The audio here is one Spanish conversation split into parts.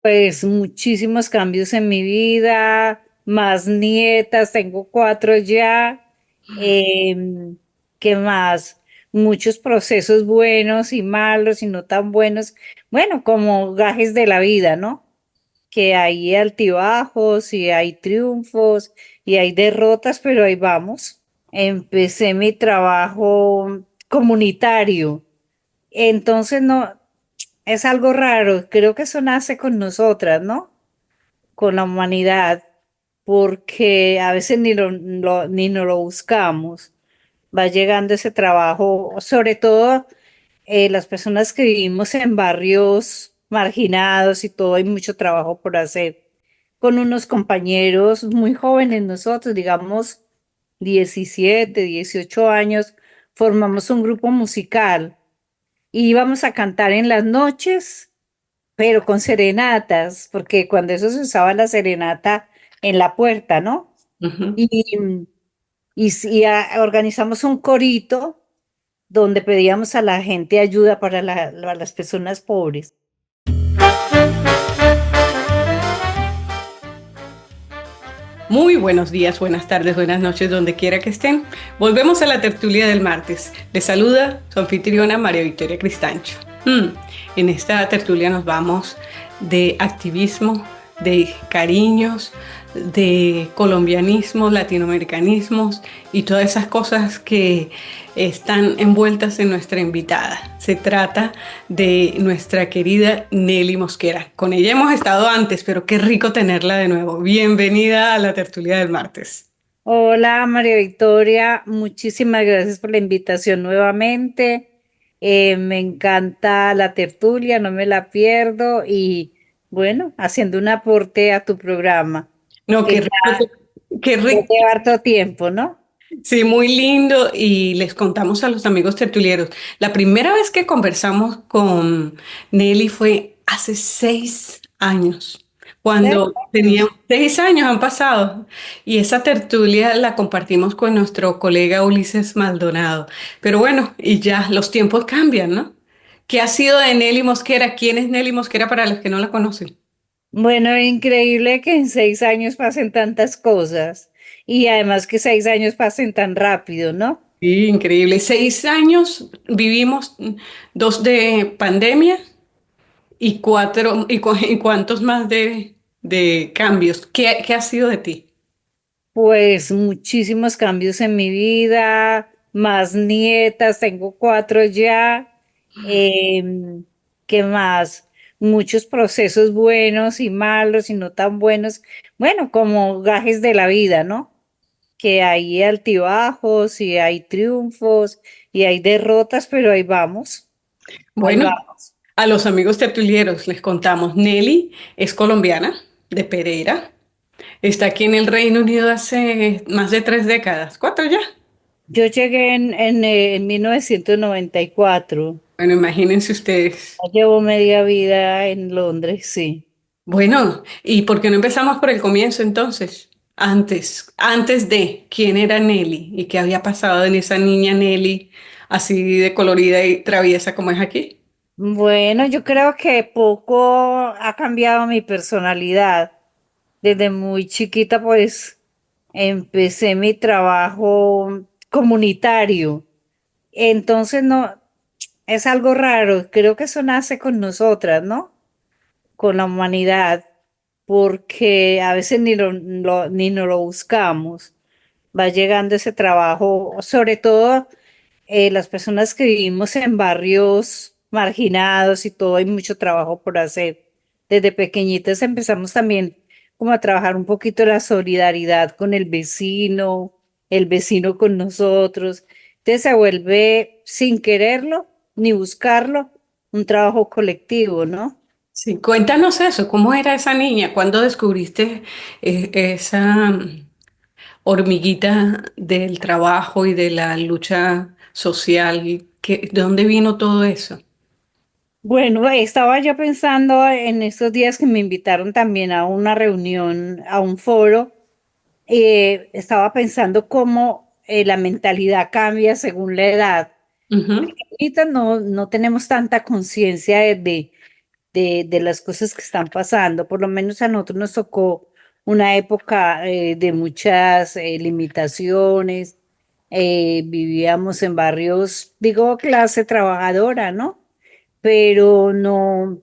Pues muchísimos cambios en mi vida, más nietas, tengo cuatro ya. Em, ¿Qué más? Muchos procesos buenos y malos y no tan buenos. Bueno, como gajes de la vida, ¿no? Que hay altibajos y hay triunfos y hay derrotas, pero ahí vamos. Empecé mi trabajo comunitario. Entonces no, es algo raro. Creo que eso nace con nosotras, ¿no? Con la humanidad, porque a veces ni nos lo buscamos. Va llegando ese trabajo, sobre todo las personas que vivimos en barrios marginados y todo, hay mucho trabajo por hacer. Con unos compañeros muy jóvenes nosotros, digamos 17, 18 años, formamos un grupo musical y íbamos a cantar en las noches, pero con serenatas, porque cuando eso se usaba la serenata en la puerta, ¿no? Ujú. Y, organizamos un corito donde pedíamos a la gente ayuda para las personas pobres. Muy buenos días, buenas tardes, buenas noches, donde quiera que estén. Volvemos a la tertulia del martes. Les saluda su anfitriona María Victoria Cristancho. En esta tertulia nos vamos de activismo, de cariños, de colombianismos, latinoamericanismos y todas esas cosas que están envueltas en nuestra invitada. Se trata de nuestra querida Nelly Mosquera. Con ella hemos estado antes, pero qué rico tenerla de nuevo. Bienvenida a la tertulia del martes. Hola María Victoria, muchísimas gracias por la invitación nuevamente. Me encanta la tertulia, no me la pierdo y bueno, haciendo un aporte a tu programa, No, que qué ya rico, qué debe rico. llevar todo tiempo, ¿no? Sí, muy lindo y les contamos a los amigos tertulieros. La primera vez que conversamos con Nelly fue hace 6 años, Seis cuando años. teníamos 6 años han pasado y esa tertulia la compartimos con nuestro colega Ulises Maldonado. Pero bueno, y ya los tiempos cambian, ¿no? ¿Qué ha sido de Nelly Mosquera? ¿Quién es Nelly Mosquera para los que no la conocen? Bueno, increíble que en 6 años pasen tantas cosas y además que 6 años pasen tan rápido, ¿no? Sí, increíble. 6 años vivimos, dos de pandemia y cuatro, y cuántos más de cambios. ¿Qué ha sido de ti? Pues muchísimos cambios en mi vida, más nietas, tengo cuatro ya. Em, ¿Qué más? Muchos procesos buenos y malos y no tan buenos. Bueno, como gajes de la vida, ¿no? Que hay altibajos y hay triunfos y hay derrotas, pero ahí vamos, ahí Bueno, vamos. a los amigos tertulieros les contamos. Nelly es colombiana, de Pereira. Está aquí en el Reino Unido hace más de 3 décadas. ¿Cuatro ya? Yo llegué en 1994. Bueno, imagínense ustedes. Ya llevo media vida en Londres, sí. Bueno, ¿y por qué no empezamos por el comienzo entonces? Antes de quién era Nelly y qué había pasado en esa niña Nelly, así de colorida y traviesa como es aquí. Bueno, yo creo que poco ha cambiado mi personalidad. Desde muy chiquita, pues, empecé mi trabajo comunitario. Entonces, no, es algo raro. Creo que eso nace con nosotras, ¿no? Con la humanidad, porque a veces ni nos lo buscamos. Va llegando ese trabajo, sobre todo las personas que vivimos en barrios marginados y todo, hay mucho trabajo por hacer. Desde pequeñitas empezamos también como a trabajar un poquito la solidaridad con el vecino con nosotros. Entonces se vuelve sin quererlo ni buscarlo un trabajo colectivo, ¿no? Sí, cuéntanos eso, ¿cómo era esa niña? ¿Cuándo descubriste esa hormiguita del trabajo y de la lucha social? ¿De dónde vino todo eso? Bueno, estaba yo pensando en estos días que me invitaron también a una reunión, a un foro, estaba pensando cómo la mentalidad cambia según la edad. Ujú. Ahorita no tenemos tanta conciencia de las cosas que están pasando. Por lo menos a nosotros nos tocó una época de muchas limitaciones. Vivíamos en barrios, digo, clase trabajadora, ¿no? Pero no,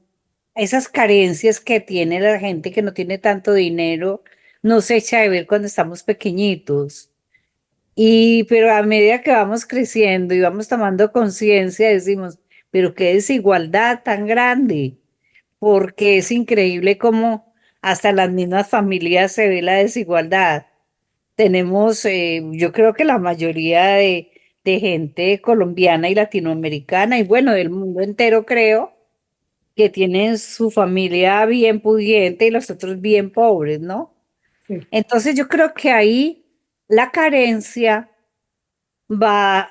esas carencias que tiene la gente que no tiene tanto dinero, no se echa de ver cuando estamos pequeñitos. Y, pero a medida que vamos creciendo y vamos tomando conciencia, decimos, pero qué desigualdad tan grande, porque es increíble cómo hasta las mismas familias se ve la desigualdad. Tenemos, yo creo que la mayoría de gente colombiana y latinoamericana, y bueno, del mundo entero creo, que tienen su familia bien pudiente y los otros bien pobres, ¿no? Sí. Entonces yo creo que ahí la carencia va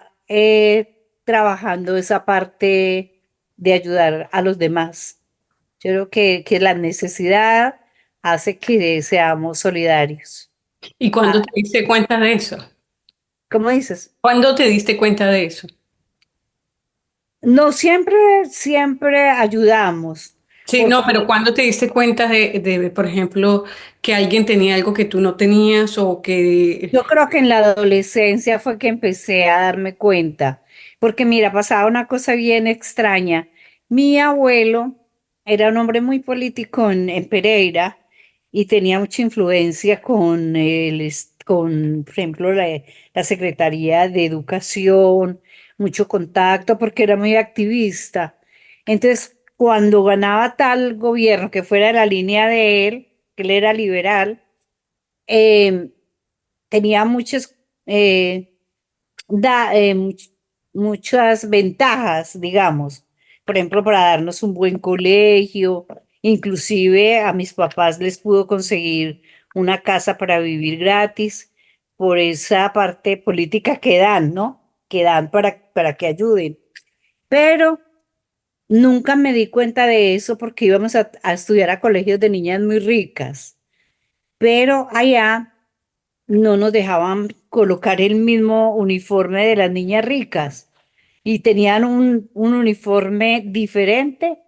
trabajando esa parte de ayudar a los demás. Yo creo que la necesidad hace que seamos solidarios. ¿Y Ah, cuándo te diste cuenta de eso? ¿cómo dices? ¿Cuándo te diste cuenta de eso? No siempre, siempre ayudamos, Sí, no, porque pero ¿cuándo te diste cuenta por ejemplo, que alguien tenía algo que tú no tenías o que... yo creo que en la adolescencia fue que empecé a darme cuenta, porque mira, pasaba una cosa bien extraña. Mi abuelo era un hombre muy político en Pereira y tenía mucha influencia con con, por ejemplo, la Secretaría de Educación, mucho contacto, porque era muy activista. Entonces, cuando ganaba tal gobierno que fuera de la línea de él, que él era liberal, em, tenía eh, much- muchas ventajas, digamos. Por ejemplo, para darnos un buen colegio, inclusive a mis papás les pudo conseguir una casa para vivir gratis por esa parte política que dan, ¿no? Que dan para que ayuden. Pero nunca me di cuenta de eso porque íbamos a estudiar a colegios de niñas muy ricas. Pero allá no nos dejaban colocar el mismo uniforme de las niñas ricas y tenían un uniforme diferente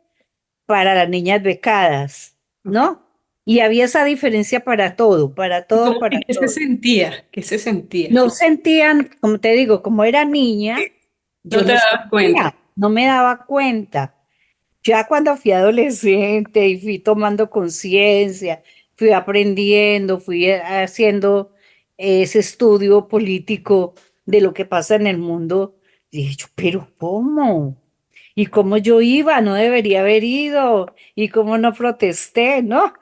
para las niñas becadas, ¿no? Y había esa diferencia para todo, para ¿Y todo, para y qué se todo. sentía? ¿Qué se sentía? No sentían, como te digo, como era niña, yo No te no dabas cuenta. sentía, no me daba cuenta. Ya cuando fui adolescente y fui tomando conciencia, fui aprendiendo, fui haciendo ese estudio político de lo que pasa en el mundo, dije yo, pero ¿cómo? ¿Y cómo yo iba? No debería haber ido. ¿Y cómo no protesté? ¿No?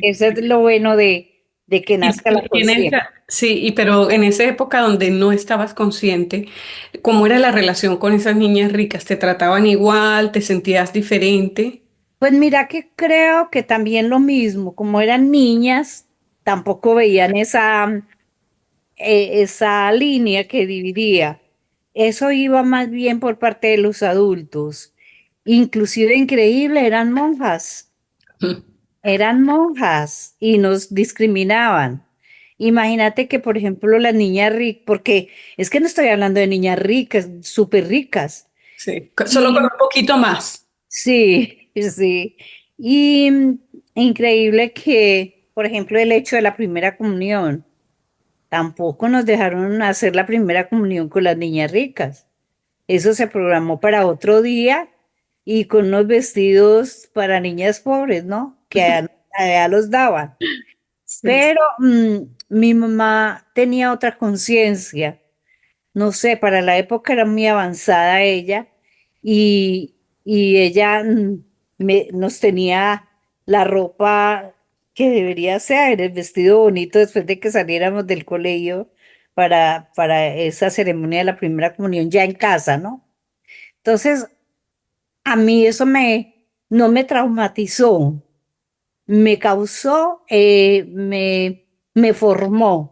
Eso es lo bueno de que nazca la Y en conciencia. sí, pero en esa época donde no estabas consciente, ¿cómo era la relación con esas niñas ricas? ¿Te trataban igual? ¿Te sentías diferente? Pues mira que creo que también lo mismo, como eran niñas, tampoco veían esa línea que dividía. Eso iba más bien por parte de los adultos. Inclusive increíble, eran monjas y nos discriminaban. Imagínate que, por ejemplo, las niñas ricas, porque es que no estoy hablando de niñas ricas, súper ricas. Sí, solo con Y un poquito más. sí, sí. Y increíble que, por ejemplo, el hecho de la primera comunión. Tampoco nos dejaron hacer la primera comunión con las niñas ricas. Eso se programó para otro día y con unos vestidos para niñas pobres, ¿no? Que allá los daban. Sí. Pero mi mamá tenía otra conciencia. No sé, para la época era muy avanzada ella y ella nos tenía la ropa que debería ser, el vestido bonito después de que saliéramos del colegio para esa ceremonia de la primera comunión ya en casa, ¿no? Entonces, a mí eso no me traumatizó, me causó, me formó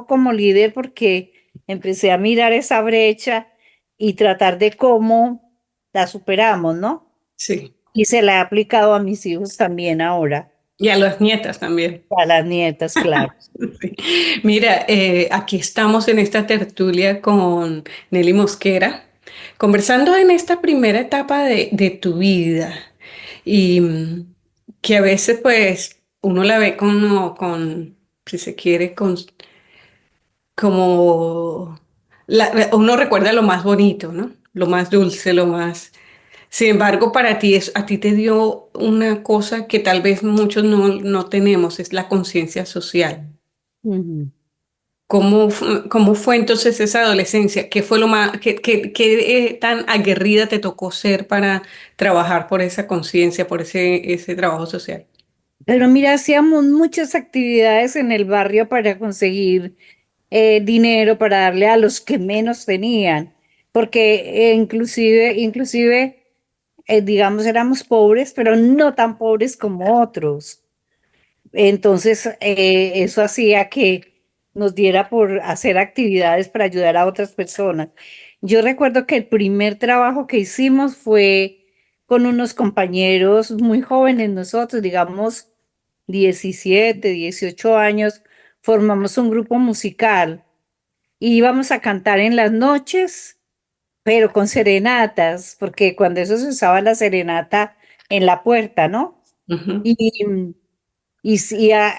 como líder porque empecé a mirar esa brecha y tratar de cómo la superamos, ¿no? Sí. Y se la he aplicado a mis hijos también ahora, Y a las nietas también. a las nietas, claro. Sí. Mira, aquí estamos en esta tertulia con Nelly Mosquera. Conversando en esta primera etapa de tu vida y que a veces pues uno la ve con, si se quiere, como uno recuerda lo más bonito, ¿no? Lo más dulce, lo más... Sin embargo, para ti, a ti te dio una cosa que tal vez muchos no tenemos, es la conciencia social. Ujú. Cómo fue entonces esa adolescencia? ¿Qué fue lo más, qué tan aguerrida te tocó ser para trabajar por esa conciencia, por ese trabajo social? Pero mira, hacíamos muchas actividades en el barrio para conseguir dinero para darle a los que menos tenían, porque digamos, éramos pobres, pero no tan pobres como otros. Entonces, eso hacía que nos diera por hacer actividades para ayudar a otras personas. Yo recuerdo que el primer trabajo que hicimos fue con unos compañeros muy jóvenes, nosotros, digamos, 17, 18 años, formamos un grupo musical y íbamos a cantar en las noches, pero con serenatas, porque cuando eso se usaba la serenata en la puerta, ¿no? Ujú. Y,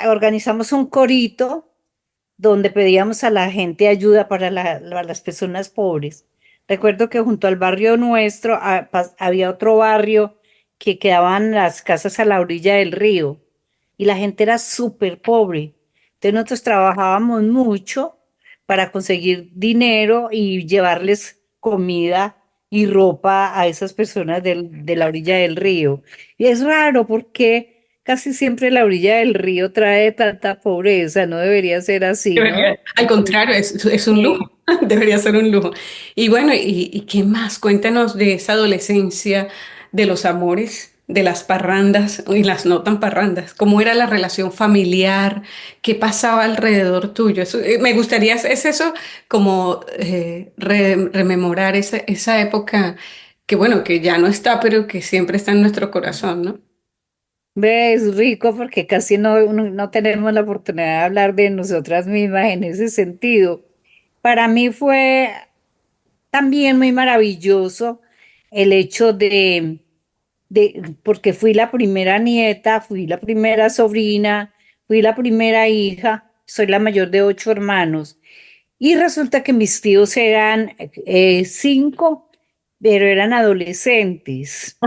organizamos un corito donde pedíamos a la gente ayuda para las personas pobres. Recuerdo que junto al barrio nuestro había otro barrio que quedaban las casas a la orilla del río y la gente era súper pobre. Entonces nosotros trabajábamos mucho para conseguir dinero y llevarles comida y ropa a esas personas de la orilla del río. Y es raro porque casi siempre la orilla del río trae tanta pobreza, no debería ser así, ¿no? Al contrario, es un lujo, Sí. debería ser un lujo. Y bueno, ¿y qué más? Cuéntanos de esa adolescencia, de los amores, de las parrandas y las no tan parrandas. ¿Cómo era la relación familiar? ¿Qué pasaba alrededor tuyo? Me gustaría, es eso como rememorar esa época que bueno, que ya no está, pero que siempre está en nuestro corazón, ¿no? Es rico porque casi no tenemos la oportunidad de hablar de nosotras mismas en ese sentido. Para mí fue también muy maravilloso el hecho porque fui la primera nieta, fui la primera sobrina, fui la primera hija, soy la mayor de 8 hermanos. Y resulta que mis tíos eran 5, pero eran adolescentes.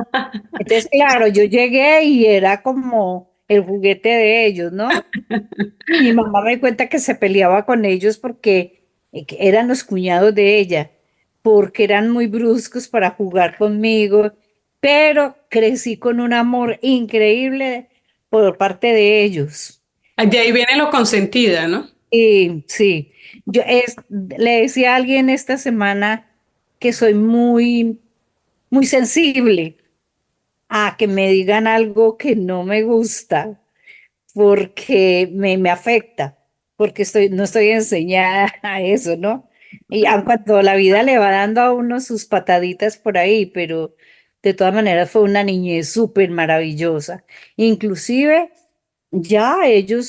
Entonces, claro, yo llegué y era como el juguete de ellos, ¿no? Mi mamá me cuenta que se peleaba con ellos porque que eran los cuñados de ella, porque eran muy bruscos para jugar conmigo, pero crecí con un amor increíble por parte de ellos. De ahí viene lo consentida, ¿no? Y sí, le decía a alguien esta semana que soy muy sensible a que me digan algo que no me gusta porque me afecta, porque no estoy enseñada a eso, ¿no? Y aun cuando la vida le va dando a uno sus pataditas por ahí, pero de todas maneras fue una niñez súper maravillosa. Inclusive ya ellos,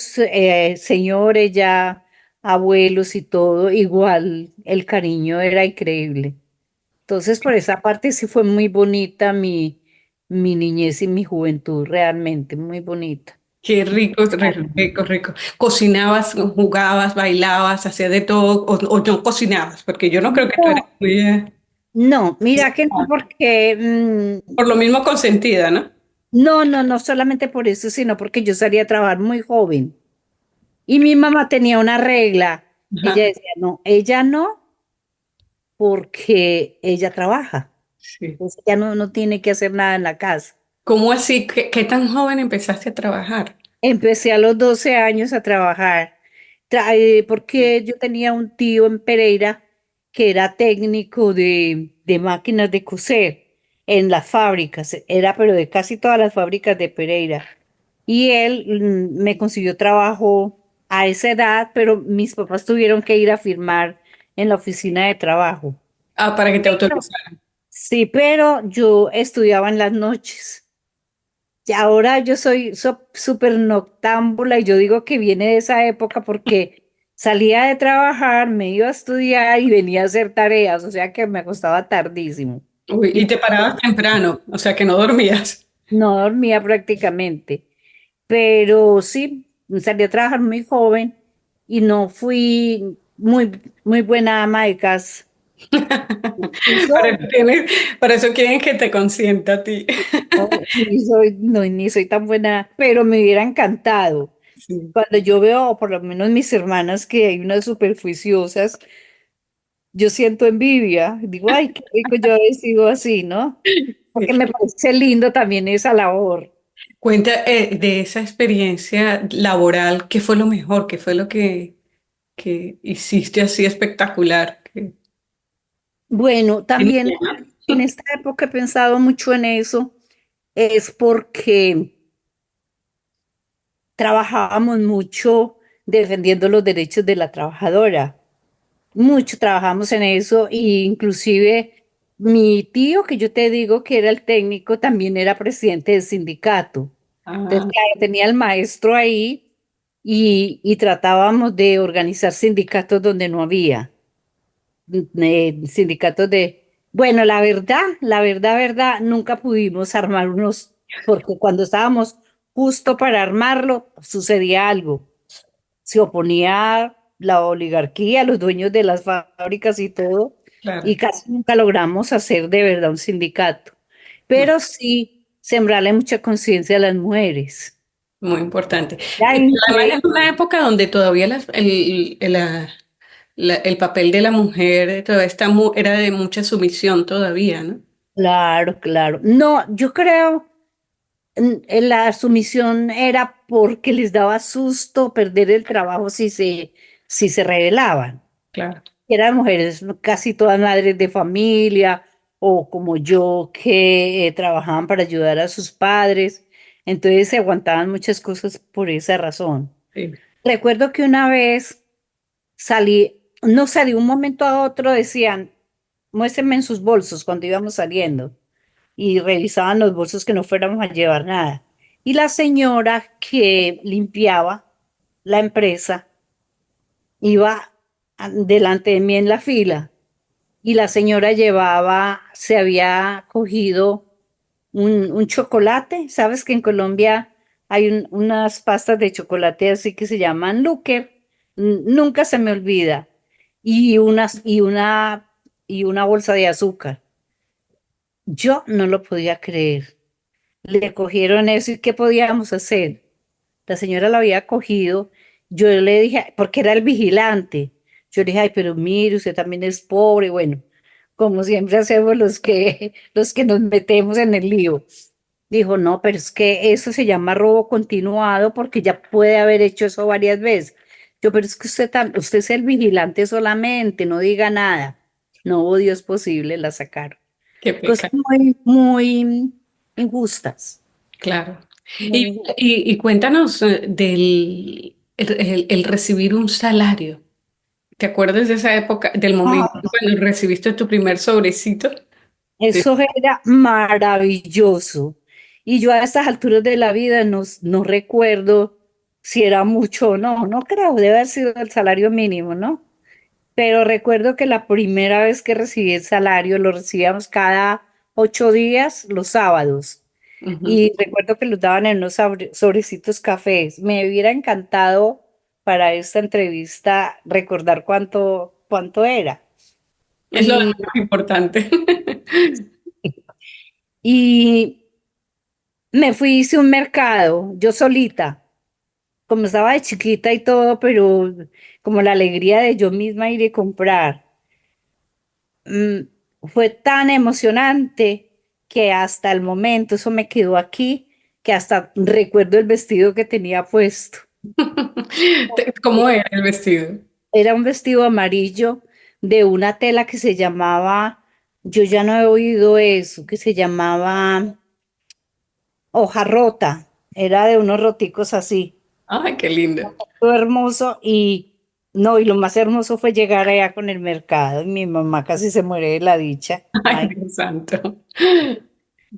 señores, ya abuelos y todo, igual el cariño era increíble. Entonces, por esa parte sí fue muy bonita mi niñez y mi juventud, realmente muy bonita. Qué rico, rico, rico. ¿Cocinabas, jugabas, bailabas, hacías de todo o no cocinabas? Porque yo no creo que tú eres No, muy... no, mira que no, porque por lo mismo consentida, ¿no? no solamente por eso, sino porque yo salía a trabajar muy joven. Y mi mamá tenía una regla. Ella Ajá, decía, no, ella no, porque ella trabaja. sí. Entonces ella no tiene que hacer nada en la casa. ¿Cómo así? ¿Qué tan joven empezaste a trabajar? Empecé a los 12 años a trabajar, porque yo tenía un tío en Pereira que era técnico de máquinas de coser en las fábricas, era pero de casi todas las fábricas de Pereira. Y él me consiguió trabajo a esa edad, pero mis papás tuvieron que ir a firmar en la oficina de trabajo. Ah, para que te Pero- autorizaran. sí, pero yo estudiaba en las noches. Y ahora yo soy súper noctámbula y yo digo que viene de esa época porque Salía de trabajar, me iba a estudiar y venía a hacer tareas, o sea que me acostaba tardísimo. Uy, Y y te parabas temprano, o sea que no dormías. no dormía prácticamente. Pero sí, salí a trabajar muy joven y no fui muy buena ama de casa. Para Eso, eso para eso quieren que te consienta a ti. no, ni soy tan buena, pero me hubiera encantado. Sí. Cuando yo veo, por lo menos mis hermanas, que hay unas superjuiciosas, yo siento envidia. Digo, ay, qué rico yo he sido así, ¿no? Porque me parece lindo también esa labor. Cuenta de esa experiencia laboral, ¿qué fue lo mejor? ¿Qué fue lo que hiciste así espectacular? Bueno, también Genial. en esta época he pensado mucho en eso, es porque trabajábamos mucho defendiendo los derechos de la trabajadora. Mucho trabajamos en eso e inclusive mi tío, que yo te digo que era el técnico, también era presidente del sindicato. Entonces, Ah, claro, tenía el maestro ahí y tratábamos de organizar sindicatos donde no había. Sindicatos bueno, verdad, nunca pudimos armar unos, porque cuando estábamos justo para armarlo, sucedía algo. Se oponía la oligarquía, los dueños de las fábricas y todo, y claro. casi nunca logramos hacer de verdad un sindicato. Mm, Pero sí sembrarle mucha conciencia a las mujeres. muy importante. Era Pero además en increíble. una época donde todavía el papel de la mujer todavía era de mucha sumisión todavía, ¿no? Claro, claro. No, yo creo la sumisión era porque les daba susto perder el trabajo si se rebelaban. Claro. Eran mujeres casi todas madres de familia o como yo que trabajaban para ayudar a sus padres. Entonces se aguantaban muchas cosas por esa razón. Sí. Recuerdo que una vez no sé, de un momento a otro decían, muéstrenme en sus bolsos cuando íbamos saliendo y revisaban los bolsos que no fuéramos a llevar nada. Y la señora que limpiaba la empresa iba delante de mí en la fila y la señora se había cogido un chocolate. Sabes que en Colombia hay unas pastas de chocolate así que se llaman Luque. Nunca se me olvida. Y una bolsa de azúcar. Yo no lo podía creer. Le cogieron eso y ¿qué podíamos hacer? La señora lo había cogido. Yo le dije, porque era el vigilante. Yo le dije, ay, pero mire, usted también es pobre. Bueno, como siempre hacemos los que nos metemos en el lío. Dijo, no, pero es que eso se llama robo continuado porque ya puede haber hecho eso varias veces. Yo, pero es que usted es el vigilante solamente, no diga nada. No hubo Dios posible, la sacaron. Qué Cosas pecado. muy injustas. Claro. Muy Y cuéntanos el recibir un salario. ¿Te acuerdas de esa época, del momento injustas. cuando recibiste tu primer sobrecito? Sí. Eso era maravilloso. Y yo a estas alturas de la vida no recuerdo si era mucho o no, no creo, debe haber sido el salario mínimo, ¿no? Pero recuerdo que la primera vez que recibí el salario lo recibíamos cada 8 días, los sábados. Ujú. Y recuerdo que los daban en unos sobrecitos cafés. Me hubiera encantado para esta entrevista recordar cuánto era. Es lo Y, más importante. y me fui, hice un mercado, yo solita, como estaba de chiquita y todo, pero como la alegría de yo misma ir y comprar. Mm, Fue tan emocionante que hasta el momento, eso me quedó aquí, que hasta recuerdo el vestido que tenía puesto. ¿Cómo era el vestido? Era un vestido amarillo de una tela que se llamaba, yo ya no he oído eso, que se llamaba hoja rota. Era de unos roticos así. Ay, qué lindo. Todo hermoso y no, y lo más hermoso fue llegar allá con el mercado. Y mi mamá casi se muere de la dicha. Ay, Ay, Dios santo.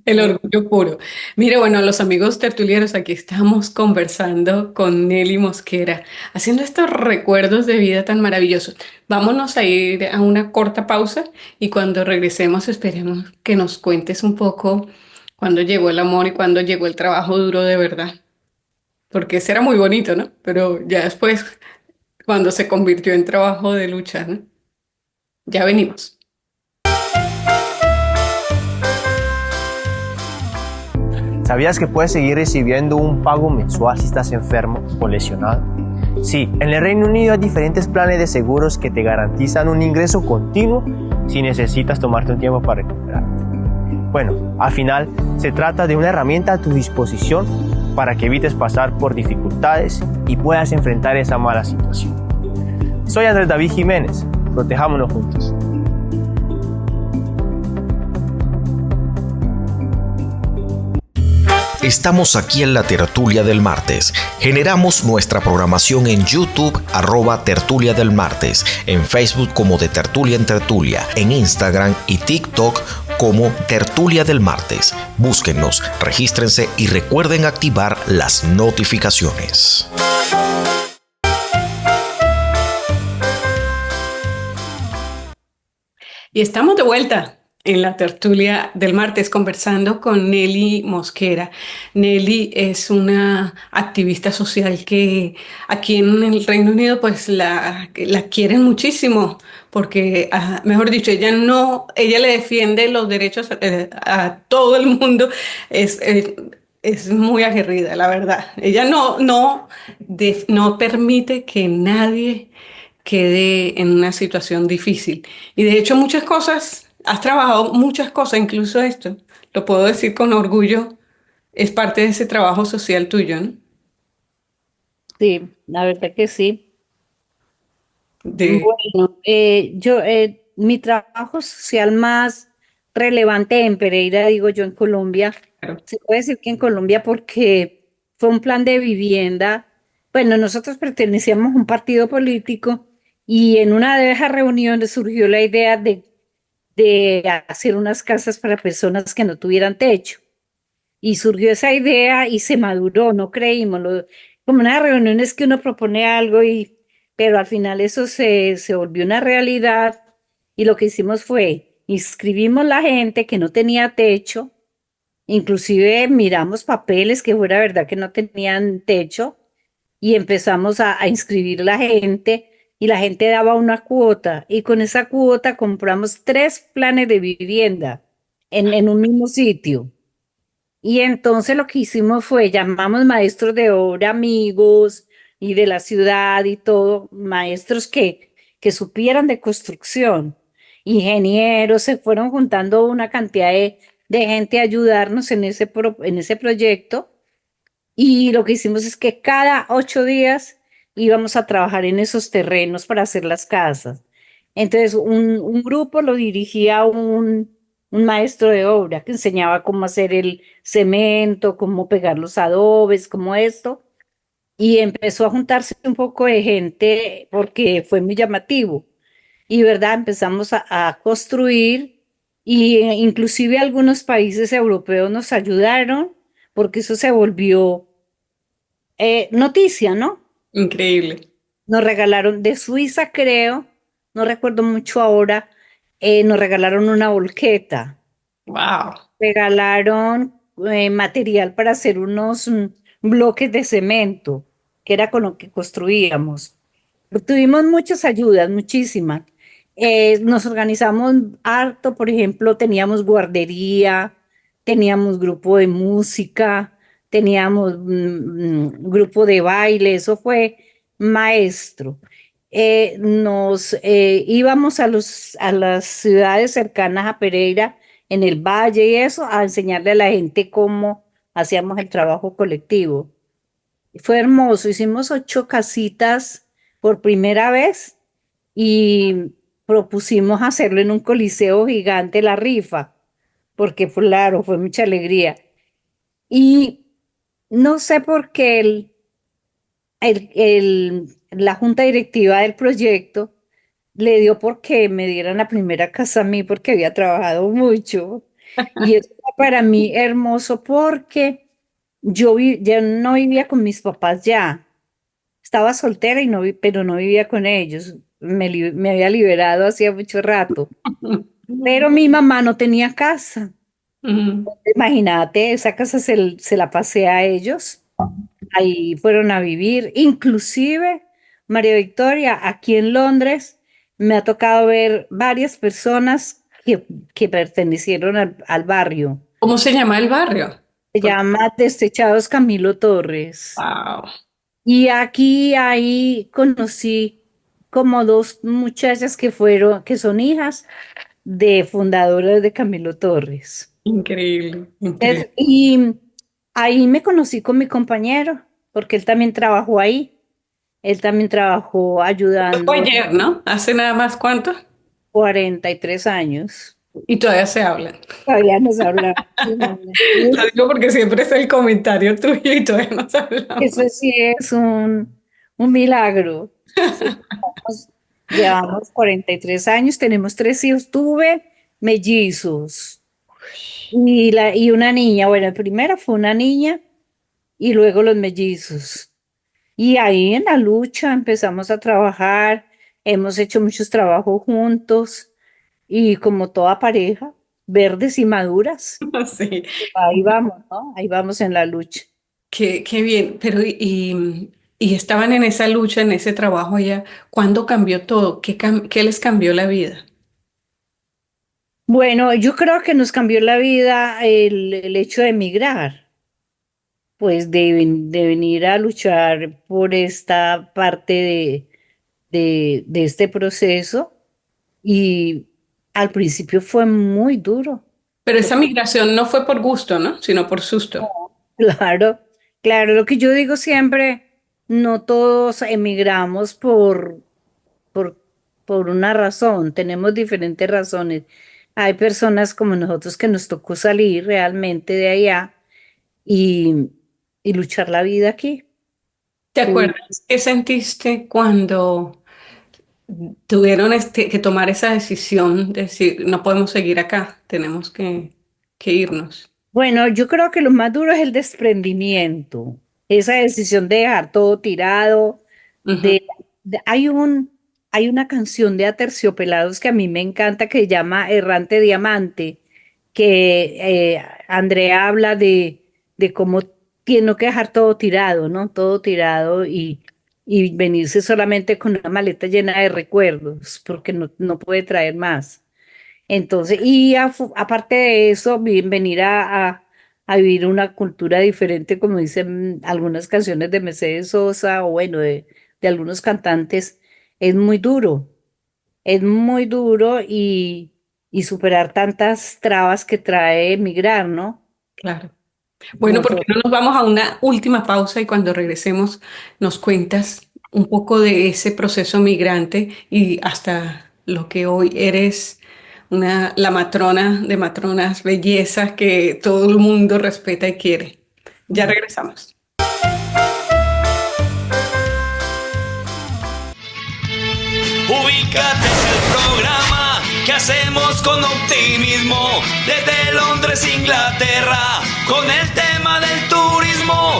El orgullo puro. Mira, bueno, los amigos tertulieros, aquí estamos conversando con Nelly Mosquera, haciendo estos recuerdos de vida tan maravillosos. Vámonos a ir a una corta pausa y cuando regresemos esperemos que nos cuentes un poco cuándo llegó el amor y cuándo llegó el trabajo duro de verdad. Porque ese era muy bonito, ¿no? Pero ya después, cuando se convirtió en trabajo de lucha, ¿no? Ya venimos. ¿Sabías que puedes seguir recibiendo un pago mensual si estás enfermo o lesionado? Sí, en el Reino Unido hay diferentes planes de seguros que te garantizan un ingreso continuo si necesitas tomarte un tiempo para recuperarte. Bueno, al final se trata de una herramienta a tu disposición para que evites pasar por dificultades y puedas enfrentar esa mala situación. Soy Andrés David Jiménez, protejámonos juntos. Estamos aquí en la tertulia del martes. Generamos nuestra programación en YouTube, @tertulia del martes, en Facebook como de Tertulia en Tertulia, en Instagram y TikTok como Tertulia del Martes. Búsquennos, regístrense y recuerden activar las notificaciones. Y estamos de vuelta en la tertulia del martes conversando con Nelly Mosquera. Nelly es una activista social que aquí en el Reino Unido pues la quieren muchísimo porque, mejor dicho, ella le defiende los derechos a todo el mundo. Es muy aguerrida, la verdad. Ella no permite que nadie quede en una situación difícil. Y de hecho muchas cosas, has trabajado muchas cosas, incluso esto, lo puedo decir con orgullo, es parte de ese trabajo social tuyo, ¿no? Sí, la verdad que sí. De, Bueno, mi trabajo social más relevante en Pereira, digo yo, en Colombia, claro, se puede decir que en Colombia porque fue un plan de vivienda. Bueno, nosotros pertenecíamos a un partido político y en una de esas reuniones surgió la idea de hacer unas casas para personas que no tuvieran techo. Y surgió esa idea y se maduró, no creímos. Como unas reuniones que uno propone algo, pero al final eso se volvió una realidad y lo que hicimos fue inscribimos la gente que no tenía techo, inclusive miramos papeles que fuera verdad que no tenían techo y empezamos a inscribir la gente y la gente daba una cuota y con esa cuota compramos 3 planes de vivienda en un mismo sitio. Y entonces lo que hicimos fue llamamos maestros de obra, amigos y de la ciudad y todo, maestros que supieran de construcción, ingenieros, se fueron juntando una cantidad de gente a ayudarnos en ese proyecto. Y lo que hicimos es que cada 8 días íbamos a trabajar en esos terrenos para hacer las casas. Entonces, un grupo lo dirigía un maestro de obra que enseñaba cómo hacer el cemento, cómo pegar los adobes, cómo esto. Y empezó a juntarse un poco de gente porque fue muy llamativo. Y, ¿verdad? Empezamos a construir y inclusive algunos países europeos nos ayudaron porque eso se volvió noticia, ¿no? increíble. Nos regalaron de Suiza, creo, no recuerdo mucho ahora, nos regalaron una volqueta, Wow. regalaron material para hacer unos bloques de cemento, que era con lo que construíamos. Tuvimos muchas ayudas, muchísimas. Nos organizamos harto, por ejemplo, teníamos guardería, teníamos grupo de música, teníamos grupo de baile, eso fue maestro. Nos íbamos a las ciudades cercanas a Pereira, en el valle y eso, a enseñarle a la gente cómo hacíamos el trabajo colectivo. Fue hermoso, hicimos 8 casitas por primera vez y propusimos hacerlo en un coliseo gigante, la rifa, porque claro, fue mucha alegría. Y no sé por qué la junta directiva del proyecto le dio porque me dieran la primera casa a mí porque había trabajado mucho. Y eso fue para mí hermoso porque ya no vivía con mis papás ya. Estaba soltera y pero no vivía con ellos. Me había liberado hacía mucho rato. Pero mi mamá no tenía casa. Ujú. Imagínate, esa casa se la pasé a ellos. Ahí fueron a vivir. Inclusive, María Victoria, aquí en Londres, me ha tocado ver varias personas que pertenecieron al barrio. ¿Cómo se llama el barrio? Se llama Destechados Camilo Torres. Wow. Y aquí ahí conocí como dos muchachas que son hijas de fundadores de Camilo Torres. Increíble, increíble. Y ahí me conocí con mi compañero, porque él también trabajó ahí. Él también trabajó Fue ayudando ayer, ¿no? Hace nada más cuánto. 43 años. Y todavía se hablan. Todavía nos hablamos. Lo digo porque siempre es el comentario tuyo y todavía nos hablamos. Eso sí es un milagro. Sí, llevamos 43 años, tenemos 3 hijos. Tuve mellizos y una niña. Bueno, el primero fue una niña y luego los mellizos. Y ahí en la lucha empezamos a trabajar, hemos hecho muchos trabajos juntos y como toda pareja, verdes y maduras, Sí. ahí vamos, ¿no? Ahí vamos en la lucha. Qué bien. Pero y estaban en esa lucha, en ese trabajo allá. ¿Cuándo cambió todo? ¿Qué les cambió la vida? Bueno, yo creo que nos cambió la vida el hecho de emigrar, pues de venir a luchar por esta parte de este proceso y al principio fue muy duro. Pero esa migración no fue por gusto, ¿no? Sino por susto. Claro, claro, lo que yo digo siempre, no todos emigramos por, por una razón, tenemos diferentes razones. Hay personas como nosotros que nos tocó salir realmente de allá y, y luchar la vida aquí. ¿Te Tú- acuerdas qué sentiste cuando tuvieron que tomar esa decisión de decir, no podemos seguir acá, tenemos que irnos? Bueno, yo creo que lo más duro es el desprendimiento, esa decisión de dejar todo tirado, Ujú. hay una canción de Aterciopelados que a mí me encanta que se llama Errante Diamante, que Andrea habla de cómo tiene que dejar todo tirado, ¿no? Todo tirado y venirse solamente con una maleta llena de recuerdos, porque no puede traer más. Entonces, aparte de eso, venir a vivir una cultura diferente, como dicen algunas canciones de Mercedes Sosa o bueno, de algunos cantantes, es muy duro y superar tantas trabas que trae emigrar, ¿no? Claro. Bueno, ¿por qué Nosotros, no nos vamos a una última pausa y cuando regresemos nos cuentas un poco de ese proceso migrante y hasta lo que hoy eres la matrona de matronas, belleza que todo el mundo respeta y quiere? Ya regresamos. Ubícate es el programa que hacemos con optimismo desde Londres, Inglaterra, con el tema del turismo.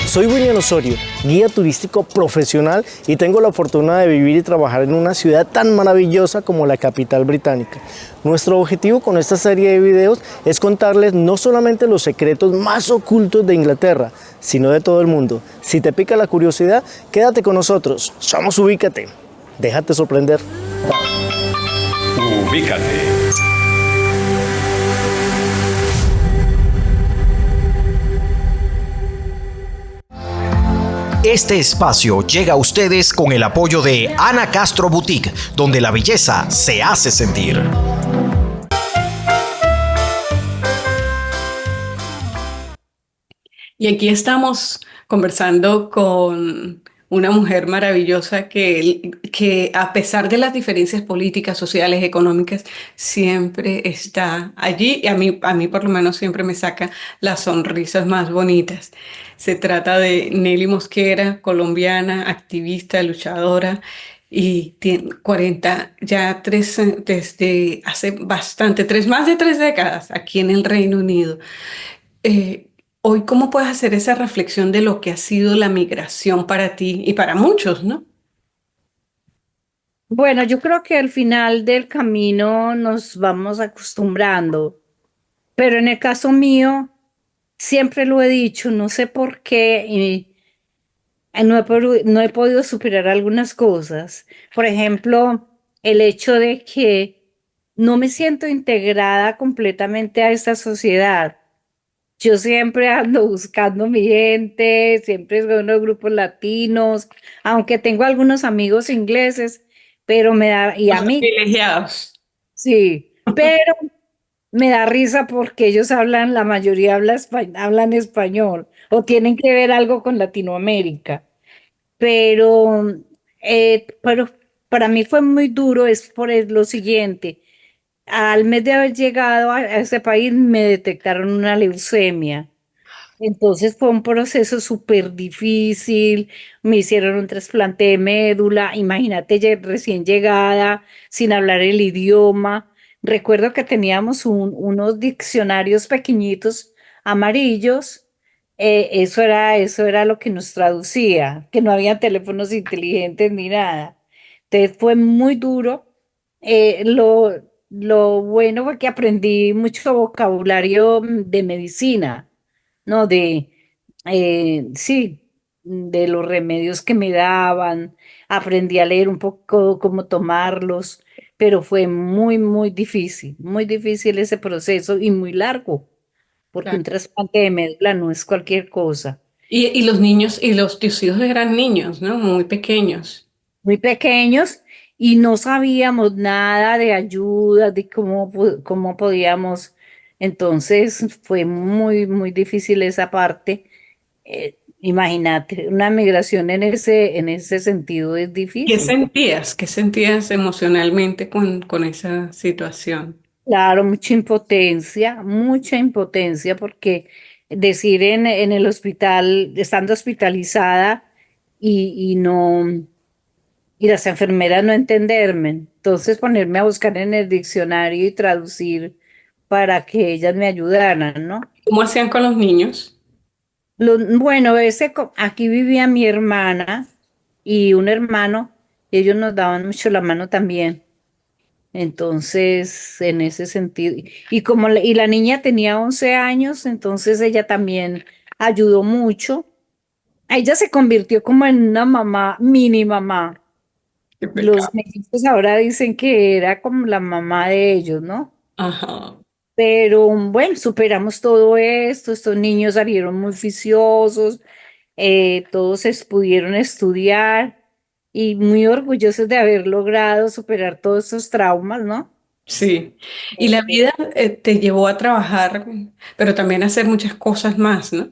Soy William Osorio, guía turístico profesional y tengo la fortuna de vivir y trabajar en una ciudad tan maravillosa como la capital británica. Nuestro objetivo con esta serie de videos es contarles no solamente los secretos más ocultos de Inglaterra, sino de todo el mundo. Si te pica la curiosidad, quédate con nosotros. Somos Ubícate. Déjate sorprender. Ubícate. Este espacio llega a ustedes con el apoyo de Ana Castro Boutique, donde la belleza se hace sentir. Y aquí estamos conversando con una mujer maravillosa que a pesar de las diferencias políticas, sociales, económicas, siempre está allí y a mí por lo menos siempre me saca las sonrisas más bonitas. Se trata de Nelly Mosquera, colombiana, activista, luchadora, y tiene 40, ya desde hace bastante, más de 3 décadas aquí en el Reino Unido. Eh, Hoy, ¿cómo puedes hacer esa reflexión de lo que ha sido la migración para ti y para muchos, ¿no? Bueno, yo creo que al final del camino nos vamos acostumbrando, pero en el caso mío, siempre lo he dicho, no sé por qué, y no he podido superar algunas cosas. Por ejemplo, el hecho de que no me siento integrada completamente a esta sociedad. Yo siempre ando buscando mi gente, siempre estoy en los grupos latinos, aunque tengo algunos amigos ingleses, pero me da, y Los amigos, privilegiados. sí, pero me da risa porque ellos hablan, la mayoría hablan español o tienen que ver algo con Latinoamérica. Pero para mí fue muy duro, es lo siguiente. Al mes de haber llegado a ese país me detectaron una leucemia. Entonces fue un proceso súper difícil, me hicieron un trasplante de médula, imagínate recién llegada, sin hablar el idioma. Recuerdo que teníamos unos diccionarios pequeñitos amarillos, eso era lo que nos traducía, que no había teléfonos inteligentes ni nada. Entonces fue muy duro. Lo bueno fue que aprendí mucho vocabulario de medicina, ¿no? Sí, de los remedios que me daban, aprendí a leer un poco cómo tomarlos, pero fue muy difícil ese proceso y muy largo, porque un Claro. trasplante de médula no es cualquier cosa. Y los niños, tus hijos eran niños, ¿no? Muy pequeños. Muy pequeños y no sabíamos nada de ayuda, de cómo podíamos. Entonces fue muy difícil esa parte. Imagínate, una migración en ese sentido es difícil. ¿Qué sentías emocionalmente con esa situación? Claro, mucha impotencia, porque decir en el hospital, estando hospitalizada y no, y las enfermeras no entenderme, entonces ponerme a buscar en el diccionario y traducir para que ellas me ayudaran, ¿no? ¿Cómo hacían con los niños? Bueno, aquí vivía mi hermana y un hermano, y ellos nos daban mucho la mano también. Entonces, en ese sentido, y la niña tenía 11 años, entonces ella también ayudó mucho. Ella se convirtió como en una mamá, mini mamá. Qué Los pecado. médicos ahora dicen que era como la mamá de ellos, ¿no? Ajá. Pero bueno, superamos todo esto, estos niños salieron muy juiciosos, todos pudieron estudiar y muy orgullosos de haber logrado superar todos estos traumas, ¿no? Sí. Y la vida te llevó a trabajar, pero también a hacer muchas cosas más, ¿no?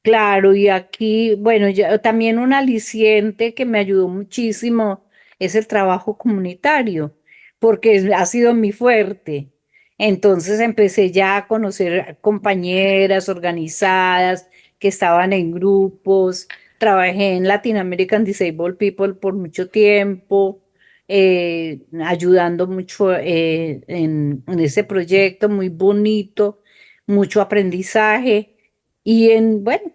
Claro, y aquí, bueno, también un aliciente que me ayudó muchísimo es el trabajo comunitario, porque ha sido mi fuerte. Entonces empecé ya a conocer compañeras organizadas que estaban en grupos. Trabajé en Latin American Disabled People por mucho tiempo, ayudando mucho en ese proyecto muy bonito, mucho aprendizaje. Y donde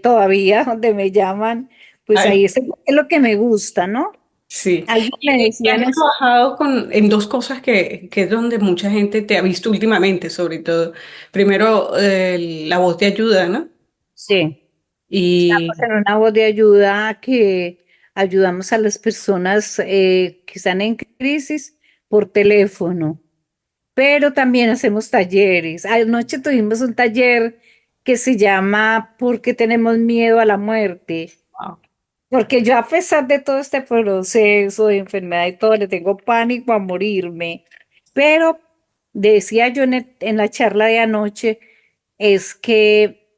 donde me llaman, pues Ay, ahí es lo que me gusta, ¿no? sí. Alguien me Y decía has trabajado en dos cosas que es donde mucha gente te ha visto últimamente, sobre todo. Primero, la voz de ayuda, ¿no? sí, estamos Y en una voz de ayuda que ayudamos a las personas que están en crisis por teléfono, pero también hacemos talleres. Anoche tuvimos un taller que se llama ¿Por qué tenemos miedo a la muerte? wow. Porque yo a pesar de todo este proceso de enfermedad y todo, le tengo pánico a morirme. Pero decía yo en la charla de anoche, es que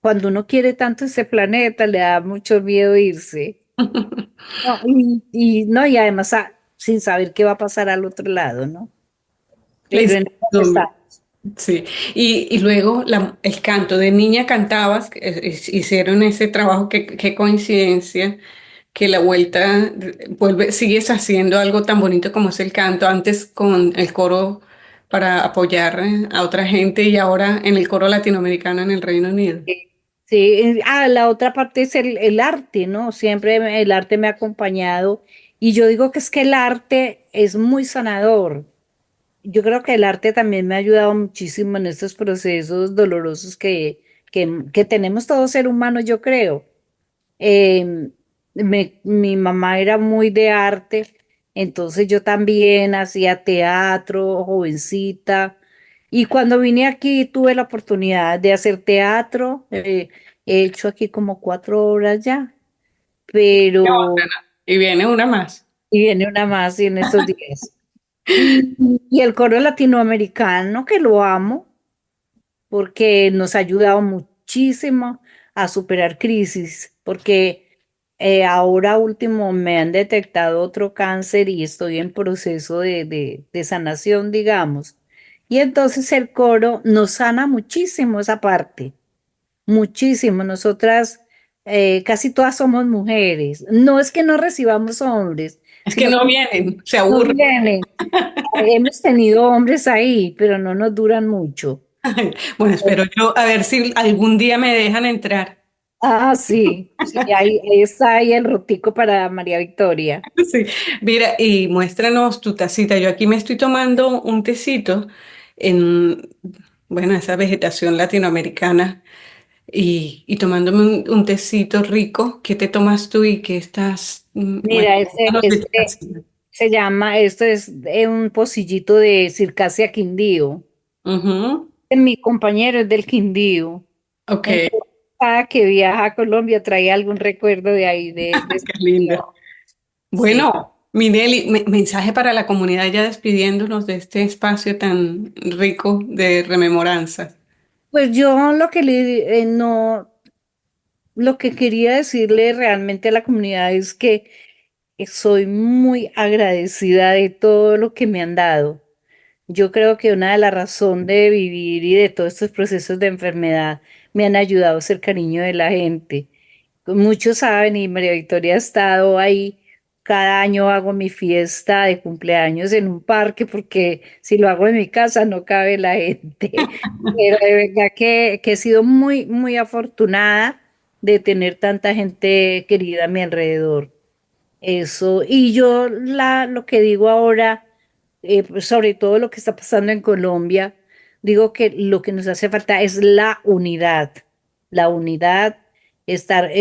cuando uno quiere tanto ese planeta, le da mucho miedo irse. No, no, y además sin saber qué va a pasar al otro lado, ¿no? La Pero en eso incertidumbre. está. Sí, y luego el canto, de niña cantabas, hicieron ese trabajo, qué coincidencia, que la vuelta sigues haciendo algo tan bonito como es el canto, antes con el coro para apoyar a otra gente y ahora en el coro latinoamericano en el Reino Unido. Sí, la otra parte es el arte, ¿no? Siempre el arte me ha acompañado y yo digo que es que el arte es muy sanador. Yo creo que el arte también me ha ayudado muchísimo en estos procesos dolorosos que tenemos todo ser humano, yo creo. Eh, mi mamá era muy de arte, entonces yo también hacía teatro, jovencita. Y cuando vine aquí tuve la oportunidad de hacer teatro. He hecho aquí como 4 obras ya, pero Y viene una más. y viene una más y en estos días. Y el coro latinoamericano, que lo amo, porque nos ha ayudado muchísimo a superar crisis, porque ahora último me han detectado otro cáncer y estoy en proceso de sanación, digamos. Y entonces el coro nos sana muchísimo esa parte, muchísimo. Nosotras casi todas somos mujeres. No es que no recibamos hombres, Es que sino no que vienen, se no aburren. vienen. Hemos tenido hombres ahí, pero no nos duran mucho. Bueno, espero yo a ver si algún día me dejan entrar. Ah, sí, sí, ahí está ahí el rotico para María Victoria. Sí. Mira, y muéstranos tu tacita. Yo aquí me estoy tomando un tecito en, bueno, esa vegetación latinoamericana y tomándome un tecito rico. ¿Qué te tomas tú y qué estás? Bueno, Mira, cuéntanos de tu tacita. se llama, esto es un pocillito de Circasia Quindío. Ujú. Mi compañero es del Quindío. Ok, Entonces, cada que viaja a Colombia trae algún recuerdo de ahí, de esa qué linda. región. Sí. Bueno, Minelli, mensaje para la comunidad ya despidiéndonos de este espacio tan rico de rememoranzas. Pues yo lo que no, lo que quería decirle realmente a la comunidad es que soy muy agradecida de todo lo que me han dado. Yo creo que una de las razones de vivir y de todos estos procesos de enfermedad me han ayudado a ser cariño de la gente. Muchos saben y María Victoria ha estado ahí. Cada año hago mi fiesta de cumpleaños en un parque porque si lo hago en mi casa no cabe la gente. Pero de verdad que he sido muy, muy afortunada de tener tanta gente querida a mi alrededor. Eso, y yo lo que digo ahora, pues, sobre todo lo que está pasando en Colombia, digo que lo que nos hace falta es la unidad, estar,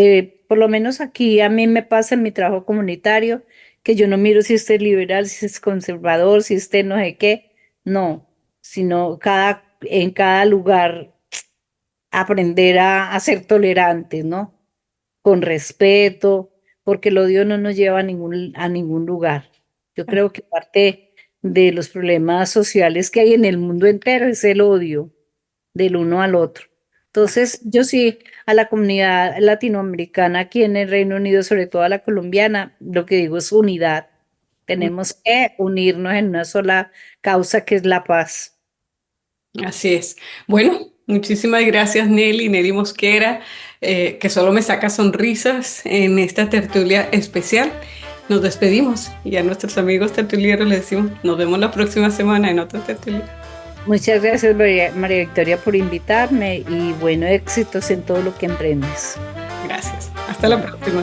por lo menos aquí a mí me pasa en mi trabajo comunitario, que yo no miro si usted es liberal, si es conservador, si usted no sé qué, no, sino en cada lugar aprender a ser tolerantes, ¿no? Con respeto, porque el odio no nos lleva a ningún lugar. Yo creo que parte de los problemas sociales que hay en el mundo entero es el odio del uno al otro. Entonces, yo sí, a la comunidad latinoamericana aquí en el Reino Unido, sobre todo a la colombiana, lo que digo es unidad. Tenemos que unirnos en una sola causa que es la paz. Así es. Bueno, muchísimas gracias Nelly Mosquera, que solo me saca sonrisas en esta tertulia especial. Nos despedimos y a nuestros amigos tertulieros les decimos, nos vemos la próxima semana en otra tertulia. Muchas gracias, María Victoria, por invitarme y bueno, éxitos en todo lo que emprendes. Gracias. Hasta la próxima.